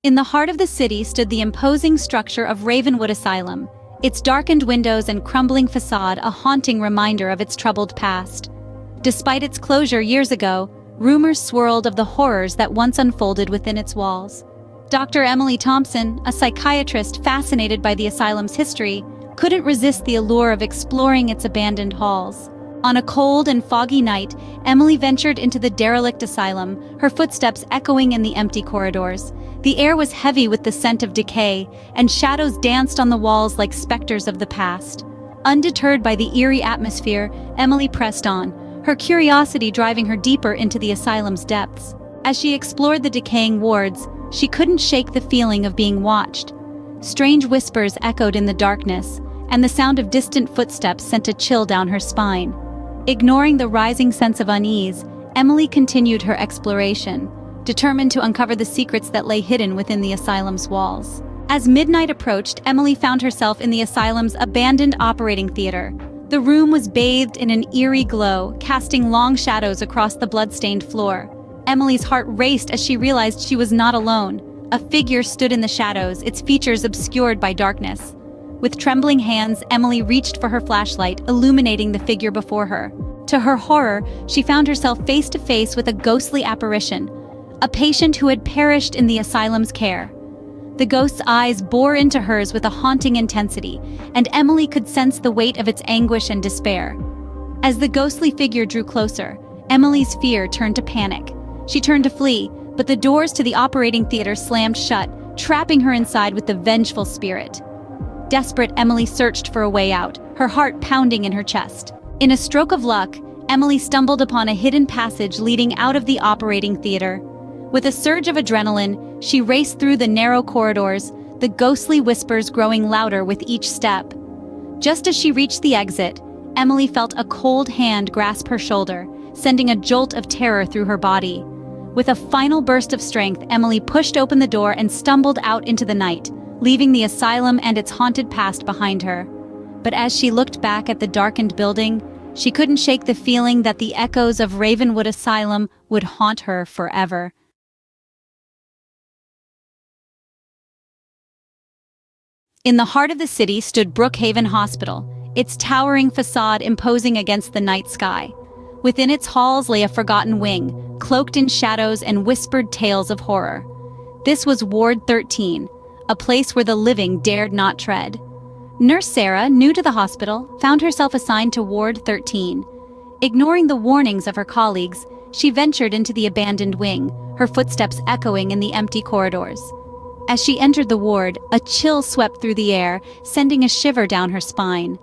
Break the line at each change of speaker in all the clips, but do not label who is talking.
In the heart of the city stood the imposing structure of Ravenwood Asylum, its darkened windows and crumbling facade a haunting reminder of its troubled past. Despite its closure years ago, rumors swirled of the horrors that once unfolded within its walls. Dr. Emily Thompson, a psychiatrist fascinated by the asylum's history, couldn't resist the allure of exploring its abandoned halls. On a cold and foggy night, Emily ventured into the derelict asylum, her footsteps echoing in the empty corridors. The air was heavy with the scent of decay, and shadows danced on the walls like specters of the past. Undeterred by the eerie atmosphere, Emily pressed on, her curiosity driving her deeper into the asylum's depths. As she explored the decaying wards, she couldn't shake the feeling of being watched. Strange whispers echoed in the darkness, and the sound of distant footsteps sent a chill down her spine. Ignoring the rising sense of unease, Emily continued her exploration, determined to uncover the secrets that lay hidden within the asylum's walls. As midnight approached, Emily found herself in the asylum's abandoned operating theater. The room was bathed in an eerie glow, casting long shadows across the blood-stained floor. Emily's heart raced as she realized she was not alone. A figure stood in the shadows, its features obscured by darkness. With trembling hands, Emily reached for her flashlight, illuminating the figure before her. To her horror, she found herself face to face with a ghostly apparition, a patient who had perished in the asylum's care. The ghost's eyes bore into hers with a haunting intensity, and Emily could sense the weight of its anguish and despair. As the ghostly figure drew closer, Emily's fear turned to panic. She turned to flee, but the doors to the operating theater slammed shut, trapping her inside with the vengeful spirit. Desperate, Emily searched for a way out, her heart pounding in her chest. In a stroke of luck, Emily stumbled upon a hidden passage leading out of the operating theater. With a surge of adrenaline, she raced through the narrow corridors, the ghostly whispers growing louder with each step. Just as she reached the exit, Emily felt a cold hand grasp her shoulder, sending a jolt of terror through her body. With a final burst of strength, Emily pushed open the door and stumbled out into the night, leaving the asylum and its haunted past behind her. But as she looked back at the darkened building, she couldn't shake the feeling that the echoes of Ravenwood Asylum would haunt her forever. In the heart of the city stood Brookhaven Hospital, its towering facade imposing against the night sky. Within its halls lay a forgotten wing, cloaked in shadows and whispered tales of horror. This was Ward 13, a place where the living dared not tread. Nurse Sarah, new to the hospital, found herself assigned to Ward 13. Ignoring the warnings of her colleagues, she ventured into the abandoned wing, her footsteps echoing in the empty corridors. As she entered the ward, a chill swept through the air, sending a shiver down her spine.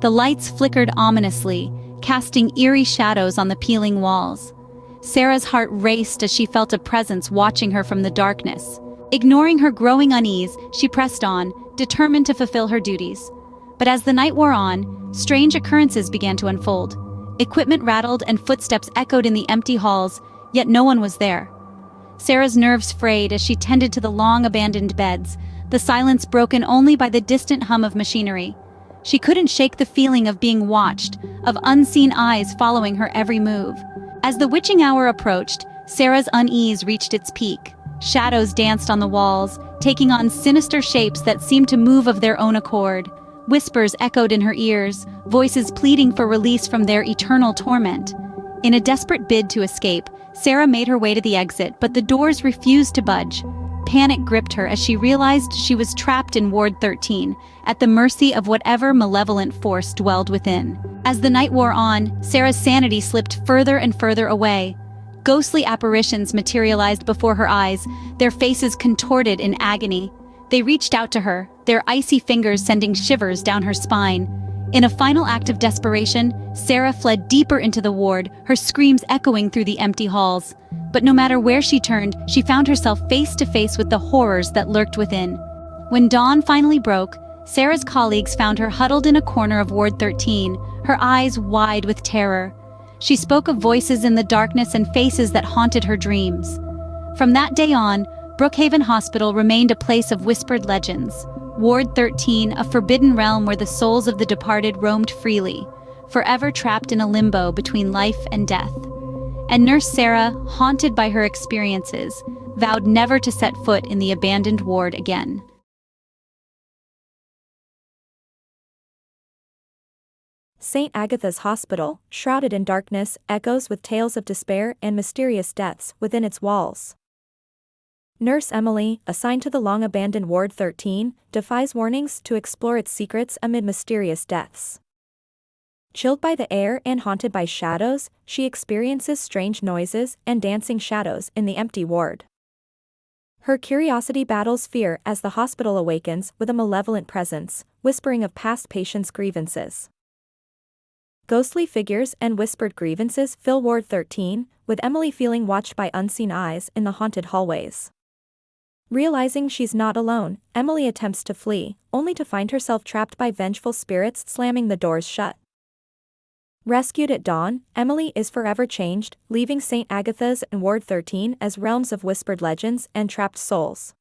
The lights flickered ominously, casting eerie shadows on the peeling walls. Sarah's heart raced as she felt a presence watching her from the darkness. Ignoring her growing unease, she pressed on, determined to fulfill her duties. But as the night wore on, strange occurrences began to unfold. Equipment rattled and footsteps echoed in the empty halls, yet no one was there. Sarah's nerves frayed as she tended to the long abandoned beds, the silence broken only by the distant hum of machinery. She couldn't shake the feeling of being watched, of unseen eyes following her every move. As the witching hour approached, Sarah's unease reached its peak. Shadows danced on the walls, taking on sinister shapes that seemed to move of their own accord. Whispers echoed in her ears, voices pleading for release from their eternal torment. In a desperate bid to escape, Sarah made her way to the exit, but the doors refused to budge. Panic gripped her as she realized she was trapped in Ward 13, at the mercy of whatever malevolent force dwelled within. As the night wore on, Sarah's sanity slipped further and further away. Ghostly apparitions materialized before her eyes, their faces contorted in agony. They reached out to her, their icy fingers sending shivers down her spine. In a final act of desperation, Sarah fled deeper into the ward, her screams echoing through the empty halls. But no matter where she turned, she found herself face to face with the horrors that lurked within. When dawn finally broke, Sarah's colleagues found her huddled in a corner of Ward 13, her eyes wide with terror. She spoke of voices in the darkness and faces that haunted her dreams. From that day on, Brookhaven Hospital remained a place of whispered legends. Ward 13, a forbidden realm where the souls of the departed roamed freely, forever trapped in a limbo between life and death. And Nurse Sarah, haunted by her experiences, vowed never to set foot in the abandoned ward again.
St. Agatha's Hospital, shrouded in darkness, echoes with tales of despair and mysterious deaths within its walls. Nurse Emily, assigned to the long-abandoned Ward 13, defies warnings to explore its secrets amid mysterious deaths. Chilled by the air and haunted by shadows, she experiences strange noises and dancing shadows in the empty ward. Her curiosity battles fear as the hospital awakens with a malevolent presence, whispering of past patients' grievances. Ghostly figures and whispered grievances fill Ward 13, with Emily feeling watched by unseen eyes in the haunted hallways. Realizing she's not alone, Emily attempts to flee, only to find herself trapped by vengeful spirits slamming the doors shut. Rescued at dawn, Emily is forever changed, leaving St. Agatha's and Ward 13 as realms of whispered legends and trapped souls.